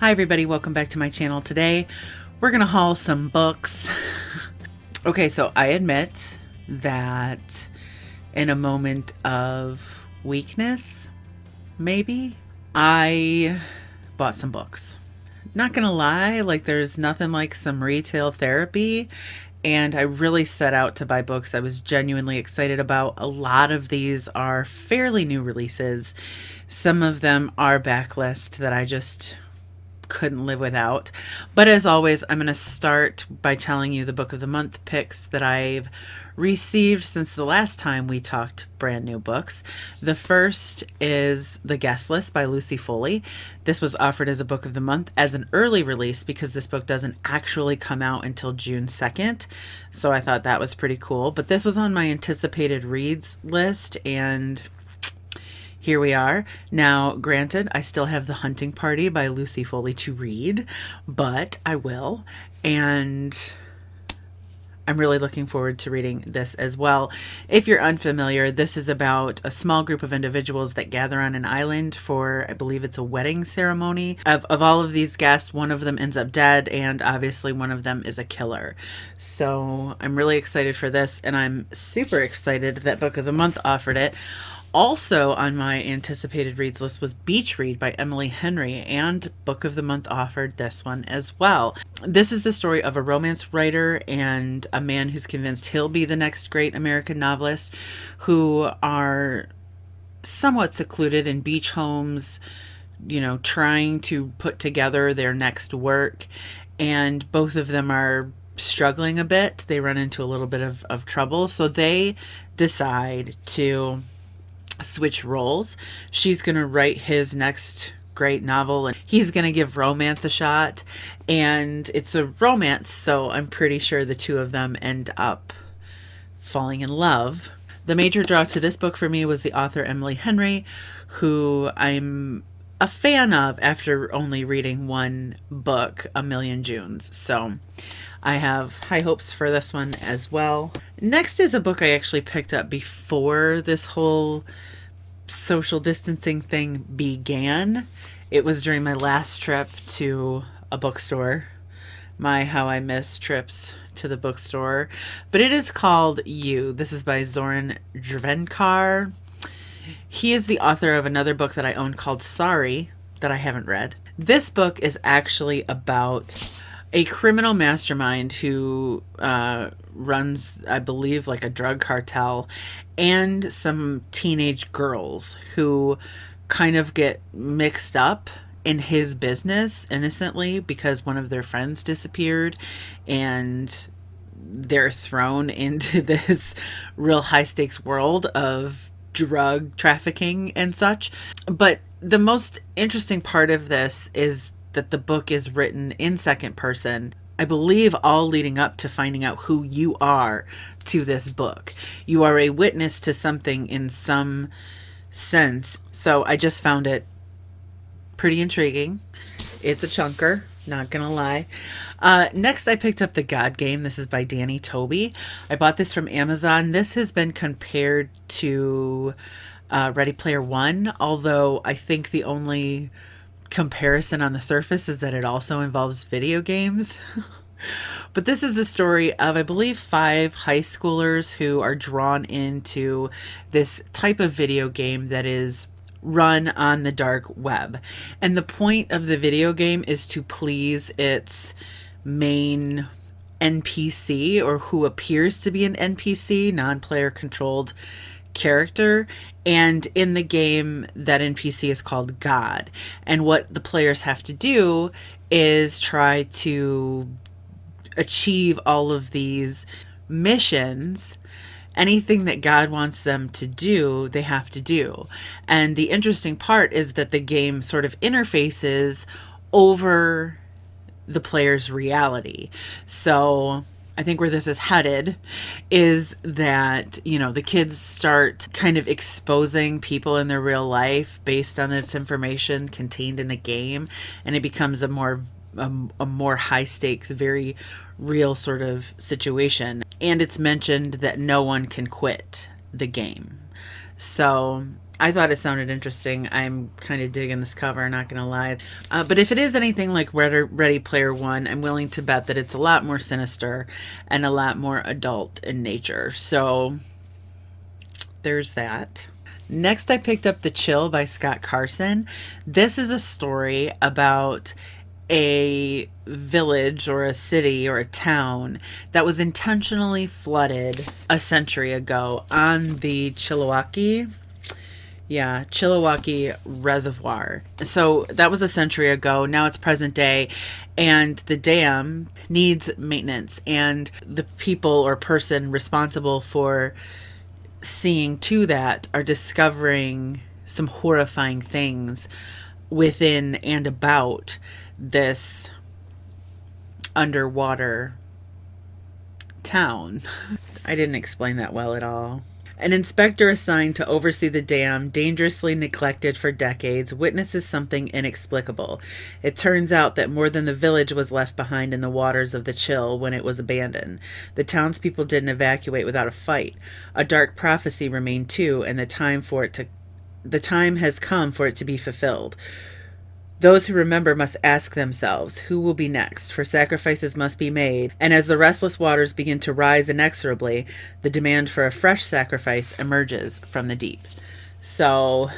Hi everybody, welcome back to my channel. Today we're gonna haul some books. Okay, so I admit that in a moment of weakness, maybe, I bought some books. Not gonna lie, like there's nothing like some retail therapy, and I really set out to buy books I was genuinely excited about. A lot of these are fairly new releases. Some of them are backlist that I just couldn't live without. But as always, I'm going to start by telling you the book of the month picks that I've received since the last time we talked brand new books. The first is The Guest List by Lucy Foley. This was offered as a book of the month as an early release because this book doesn't actually come out until June 2nd. So I thought that was pretty cool. But this was on my anticipated reads list, and here we are. Now, granted, I still have The Hunting Party by Lucy Foley to read, but I will. And I'm really looking forward to reading this as well. If you're unfamiliar, this is about a small group of individuals that gather on an island for, I believe it's a wedding ceremony. Of all of these guests, one of them ends up dead, and obviously one of them is a killer. So I'm really excited for this, and I'm super excited that Book of the Month offered it. Also on my anticipated reads list was Beach Read by Emily Henry, and Book of the Month offered this one as well. This is the story of a romance writer and a man who's convinced he'll be the next great American novelist, who are somewhat secluded in beach homes, you know, trying to put together their next work. And both of them are struggling a bit. They run into a little bit of trouble. So they decide to switch roles. She's going to write his next great novel, and he's going to give romance a shot. And it's a romance, so I'm pretty sure the two of them end up falling in love. The major draw to this book for me was the author Emily Henry, who I'm a fan of after only reading one book, A Million Junes. So I have high hopes for this one as well. Next is a book I actually picked up before this whole social distancing thing began. It was during my last trip to a bookstore. My, how I miss trips to the bookstore. But it is called You. This is by Zoran Drvenkar. He is the author of another book that I own called Sorry, that I haven't read. This book is actually about a criminal mastermind who runs, I believe, like a drug cartel, and some teenage girls who kind of get mixed up in his business innocently because one of their friends disappeared, and they're thrown into this real high stakes world of drug trafficking and such. But the most interesting part of this is that the book is written in second person, I believe, all leading up to finding out who you are to this book. You are a witness to something in some sense. So I just found it pretty intriguing. It's a chunker, not gonna lie. Next, I picked up The God Game. This is by Tobey. I bought this from Amazon. This has been compared to Ready Player One, although I think the only comparison on the surface is that it also involves video games. But this is the story of, I believe, 5 high schoolers who are drawn into this type of video game that is run on the dark web. And the point of the video game is to please its main NPC, or who appears to be an NPC, non-player controlled character. And in the game, that NPC is called God. And what the players have to do is try to achieve all of these missions. Anything that God wants them to do, they have to do. And the interesting part is that the game sort of interfaces over the player's reality. So I think where this is headed is that, you know, the kids start kind of exposing people in their real life based on this information contained in the game, and it becomes a more high stakes, very real sort of situation. And it's mentioned that no one can quit the game. So I thought it sounded interesting. I'm kind of digging this cover, not going to lie. But if it is anything like Ready Player One, I'm willing to bet that it's a lot more sinister and a lot more adult in nature. So there's that. Next, I picked up The Chill by Scott Carson. This is a story about a village or a city or a town that was intentionally flooded a century ago on the Chilliwackee Reservoir. So that was a century ago. Now it's present day, and the dam needs maintenance, and the people or person responsible for seeing to that are discovering some horrifying things within and about this underwater town. I didn't explain that well at all. An inspector assigned to oversee the dam, dangerously neglected for decades, witnesses something inexplicable. It turns out that more than the village was left behind in the waters of the Chill when it was abandoned. The townspeople didn't evacuate without a fight. A dark prophecy remained too, and the time has come for it to be fulfilled. Those who remember must ask themselves, who will be next? For sacrifices must be made, and as the restless waters begin to rise inexorably, the demand for a fresh sacrifice emerges from the deep. So,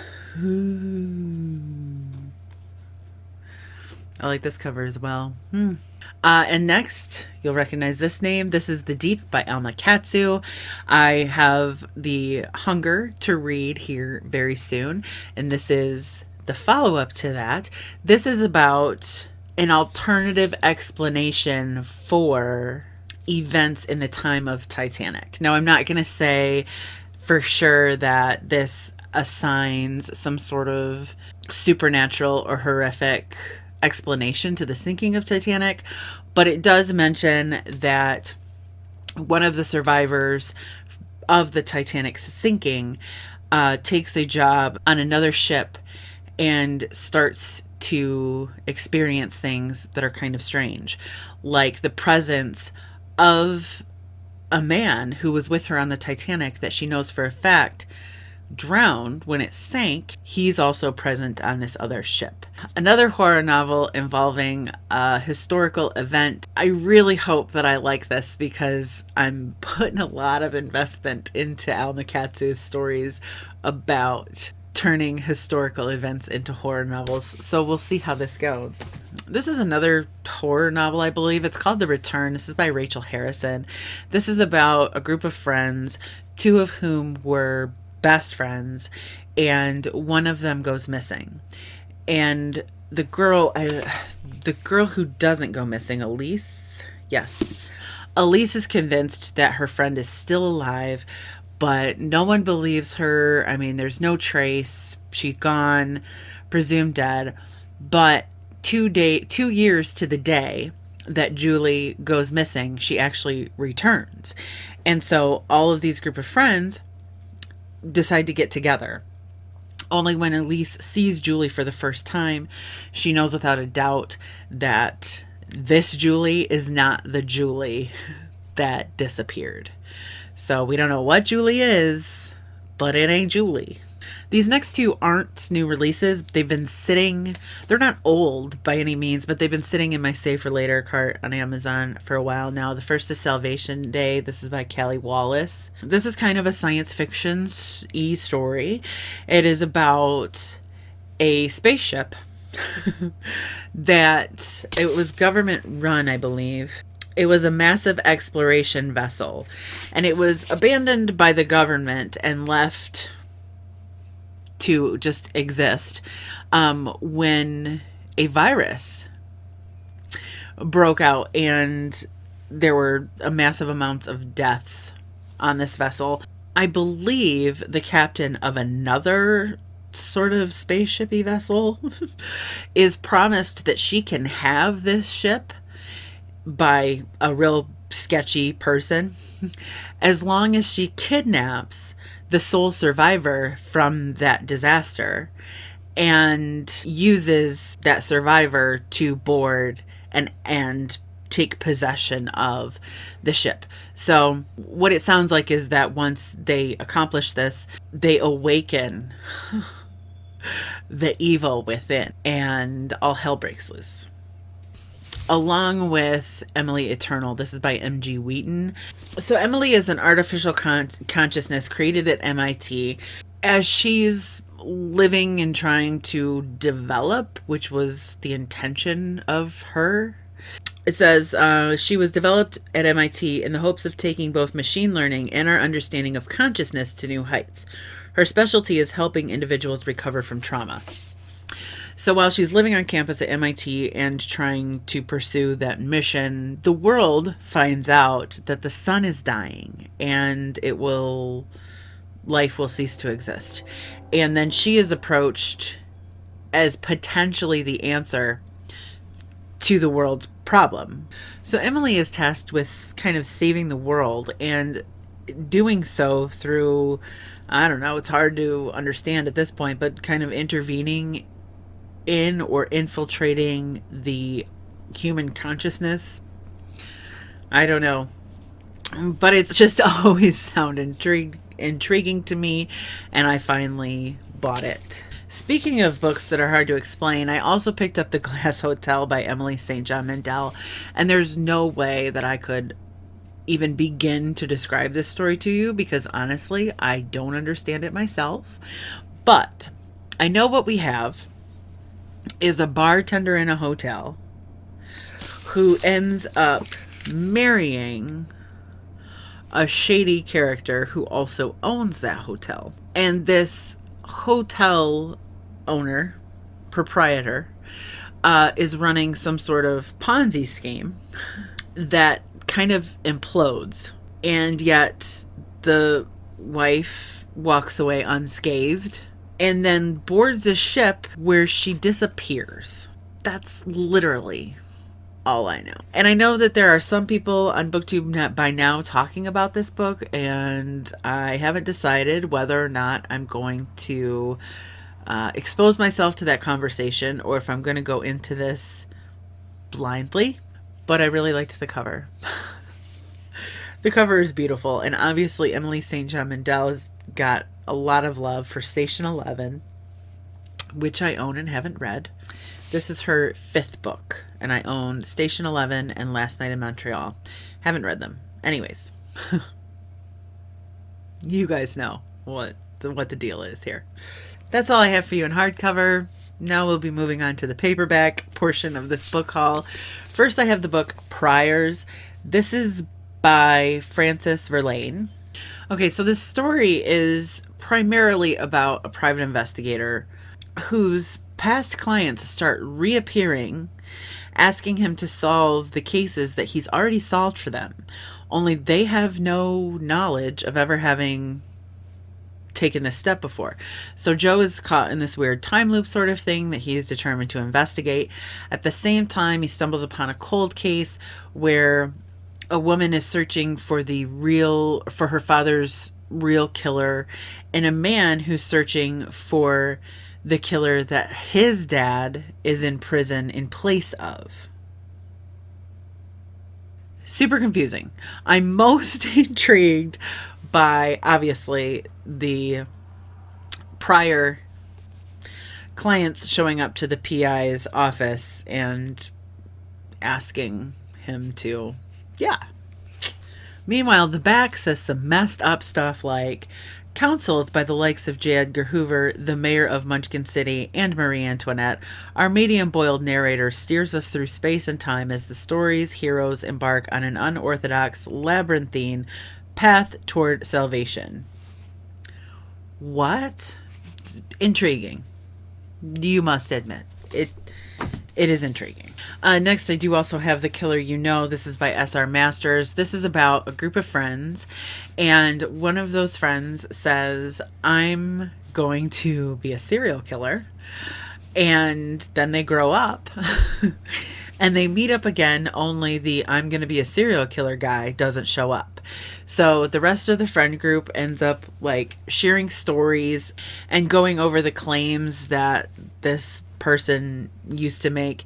I like this cover as well. And next, you'll recognize this name. This is The Deep by Alma Katsu. I have the hunger to read here very soon, and this is the follow-up to that. This is about an alternative explanation for events in the time of Titanic. Now, I'm not going to say for sure that this assigns some sort of supernatural or horrific explanation to the sinking of Titanic, but it does mention that one of the survivors of the Titanic's sinking takes a job on another ship and starts to experience things that are kind of strange, like the presence of a man who was with her on the Titanic that she knows for a fact drowned when it sank. He's also present on this other ship. Another horror novel involving a historical event. I really hope that I like this because I'm putting a lot of investment into Alma Katsu's stories about turning historical events into horror novels. So we'll see how this goes. This is another horror novel, I believe. It's called The Return. This is by Rachel Harrison. This is about a group of friends, two of whom were best friends, and one of them goes missing. And the girl who doesn't go missing, Elise is convinced that her friend is still alive, but no one believes her. I mean, there's no trace. She's gone, presumed dead. But 2 years to the day that Julie goes missing, she actually returns. And so all of these group of friends decide to get together. Only when Elise sees Julie for the first time, she knows without a doubt that this Julie is not the Julie that disappeared. So we don't know what Julie is, but it ain't Julie. These next two aren't new releases. They've been sitting, they're not old by any means, but they've been sitting in my Save for Later cart on Amazon for a while now. The first is Salvation Day. This is by Callie Wallace. This is kind of a science fiction-y story. It is about a spaceship that it was government run, I believe. It was a massive exploration vessel, and it was abandoned by the government and left to just exist when a virus broke out, and there were a massive amounts of deaths on this vessel. I believe the captain of another sort of spaceshipy vessel is promised that she can have this ship by a real sketchy person as long as she kidnaps the sole survivor from that disaster and uses that survivor to board and take possession of the ship. So what it sounds like is that once they accomplish this, they awaken the evil within, and all hell breaks loose. Along with Emily Eternal. This is by M.G. Wheaton. So Emily is an artificial consciousness created at MIT. As she's living and trying to develop, which was the intention of her. It says, she was developed at MIT in the hopes of taking both machine learning and our understanding of consciousness to new heights. Her specialty is helping individuals recover from trauma. So while she's living on campus at MIT and trying to pursue that mission, the world finds out that the sun is dying and life will cease to exist. And then she is approached as potentially the answer to the world's problem. So Emily is tasked with kind of saving the world, and doing so through, I don't know, it's hard to understand at this point, but kind of intervening in or infiltrating the human consciousness. I don't know, but it's just always sounded intriguing to me, and I finally bought it. Speaking of books that are hard to explain, I also picked up The Glass Hotel by Emily St. John Mandel, and there's no way that I could even begin to describe this story to you, because honestly, I don't understand it myself. But I know what we have is a bartender in a hotel who ends up marrying a shady character who also owns that hotel. And this hotel owner, proprietor, is running some sort of Ponzi scheme that kind of implodes. And yet the wife walks away unscathed and then boards a ship where she disappears. That's literally all I know. And I know that there are some people on BookTube by now talking about this book, and I haven't decided whether or not I'm going to expose myself to that conversation or if I'm going to go into this blindly. But I really liked the cover. The cover is beautiful, and obviously Emily St. John Mandel has got a lot of love for Station 11, which I own and haven't read. This is her 5th book, and I own Station 11 and Last Night in Montreal. Haven't read them. Anyways, you guys know what the deal is here. That's all I have for you in hardcover. Now we'll be moving on to the paperback portion of this book haul. First, I have the book Priors. This is by Frances Verlaine. Okay, so this story is primarily about a private investigator whose past clients start reappearing, asking him to solve the cases that he's already solved for them. Only they have no knowledge of ever having taken this step before. So Joe is caught in this weird time loop sort of thing that he is determined to investigate. At the same time, he stumbles upon a cold case where a woman is searching for her father's real killer, and a man who's searching for the killer that his dad is in prison in place of. Super confusing. I'm most intrigued by, obviously, the prior clients showing up to the PI's office and asking him to, Meanwhile, the back says some messed up stuff like, counseled by the likes of J. Edgar Hoover, the mayor of Munchkin City, and Marie Antoinette, our medium-boiled narrator steers us through space and time as the story's heroes embark on an unorthodox, labyrinthine path toward salvation. What? Intriguing. You must admit. It is intriguing. Next, I do also have The Killer You Know. This is by S.R. Masters. This is about a group of friends, and one of those friends says, I'm going to be a serial killer. And then they grow up, and they meet up again, only the I'm going to be a serial killer guy doesn't show up. So the rest of the friend group ends up sharing stories and going over the claims that this person used to make.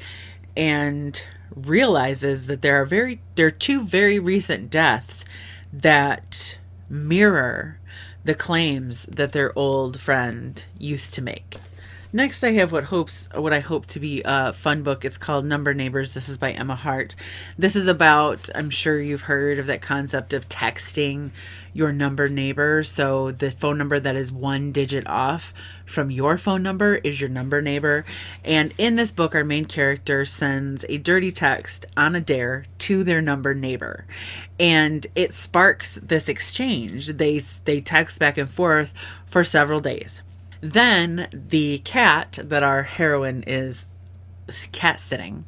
and realizes that there are two very recent deaths that mirror the claims that their old friend used to make. Next, I have what I hope to be a fun book. It's called Number Neighbors. This is by Emma Hart. This is about, I'm sure you've heard of that concept of texting your number neighbor. So the phone number that is one digit off from your phone number is your number neighbor. And in this book, our main character sends a dirty text on a dare to their number neighbor. And it sparks this exchange. They text back and forth for several days. Then the cat that our heroine is cat sitting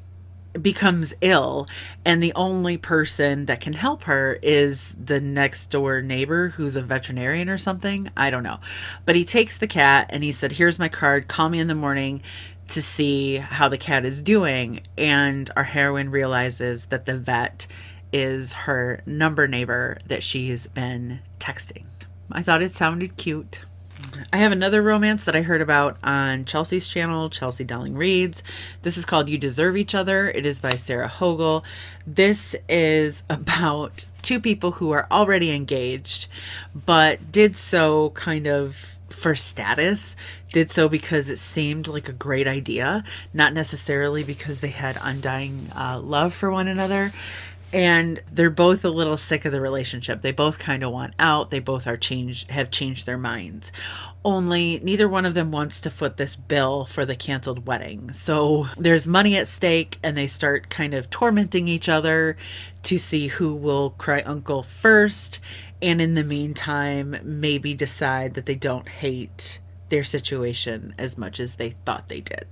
becomes ill, and the only person that can help her is the next door neighbor who's a veterinarian or something. I don't know. But he takes the cat and he said, "Here's my card. Call me in the morning to see how the cat is doing." And our heroine realizes that the vet is her number neighbor that she's been texting. I thought it sounded cute. I have another romance that I heard about on Chelsea's channel, Chelsea Dowling Reads. This is called You Deserve Each Other. It is by Sarah Hogle. This is about two people who are already engaged, but did so kind of for status, did so because it seemed like a great idea, not necessarily because they had undying love for one another. And they're both a little sick of the relationship. They both kind of want out. They both have changed their minds. Only neither one of them wants to foot this bill for the canceled wedding. So there's money at stake, and they start kind of tormenting each other to see who will cry uncle first. And in the meantime, maybe decide that they don't hate their situation as much as they thought they did.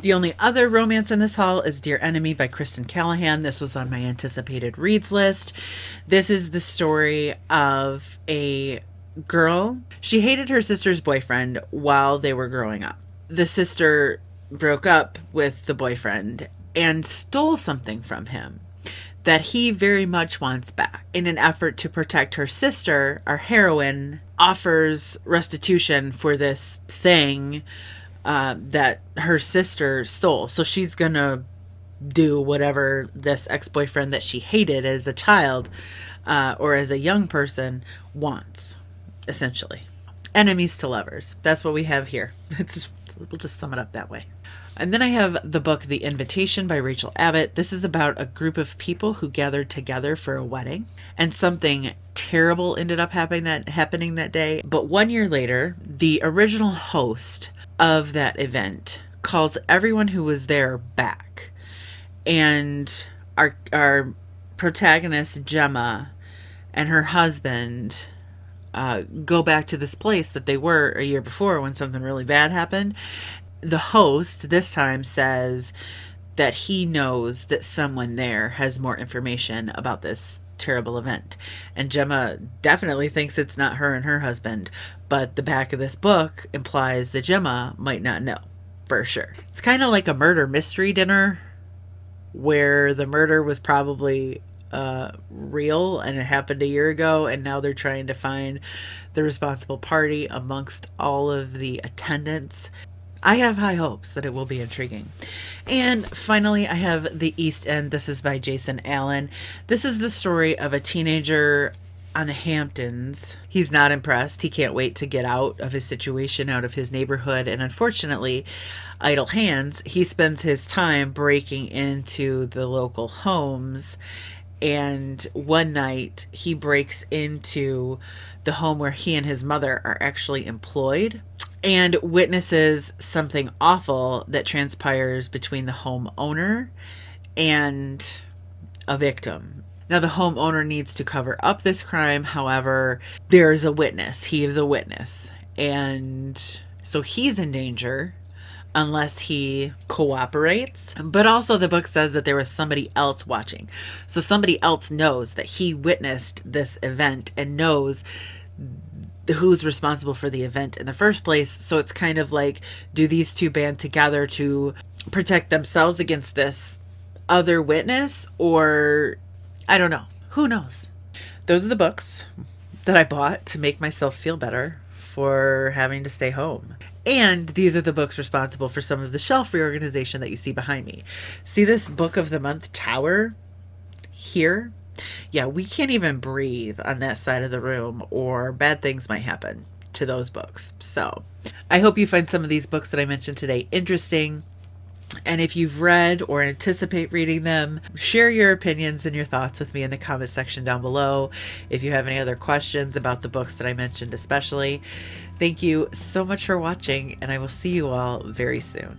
The only other romance in this haul is Dear Enemy by Kristen Callihan. This was on my anticipated reads list. This is the story of a girl. She hated her sister's boyfriend while they were growing up. The sister broke up with the boyfriend and stole something from him that he very much wants back. In an effort to protect her sister, our heroine offers restitution for this thing that her sister stole. So she's gonna do whatever this ex-boyfriend that she hated as a child or as a young person wants, essentially. Enemies to lovers. That's what we have here. We'll just sum it up that way. And then I have the book The Invitation by Rachel Abbott. This is about a group of people who gathered together for a wedding, and something terrible ended up happening that day. But 1 year later, the original host of that event calls everyone who was there back, and our protagonist Gemma and her husband go back to this place that they were a year before when something really bad happened. The host this time says that he knows that someone there has more information about this terrible event, and Gemma definitely thinks it's not her and her husband, but the back of this book implies that Gemma might not know for sure. It's kind of like a murder mystery dinner where the murder was probably real and it happened a year ago, and now they're trying to find the responsible party amongst all of the attendants. I have high hopes that it will be intriguing. And finally, I have The East End. This is by Jason Allen. This is the story of a teenager on the Hamptons. He's not impressed. He can't wait to get out of his situation, out of his neighborhood. And unfortunately, idle hands, he spends his time breaking into the local homes. And one night, he breaks into the home where he and his mother are actually employed, and witnesses something awful that transpires between the homeowner and a victim. Now, the homeowner needs to cover up this crime. However, there is a witness. He is a witness. And so he's in danger unless he cooperates. But also the book says that there was somebody else watching. So somebody else knows that he witnessed this event and knows who's responsible for the event in the first place. So it's kind of like, do these two band together to protect themselves against this other witness? Or I don't know. Who knows? Those are the books that I bought to make myself feel better for having to stay home. And these are the books responsible for some of the shelf reorganization that you see behind me. See this book of the month tower here? Yeah, we can't even breathe on that side of the room, or bad things might happen to those books. So I hope you find some of these books that I mentioned today interesting. And if you've read or anticipate reading them, share your opinions and your thoughts with me in the comment section down below. If you have any other questions about the books that I mentioned especially. Thank you so much for watching, and I will see you all very soon.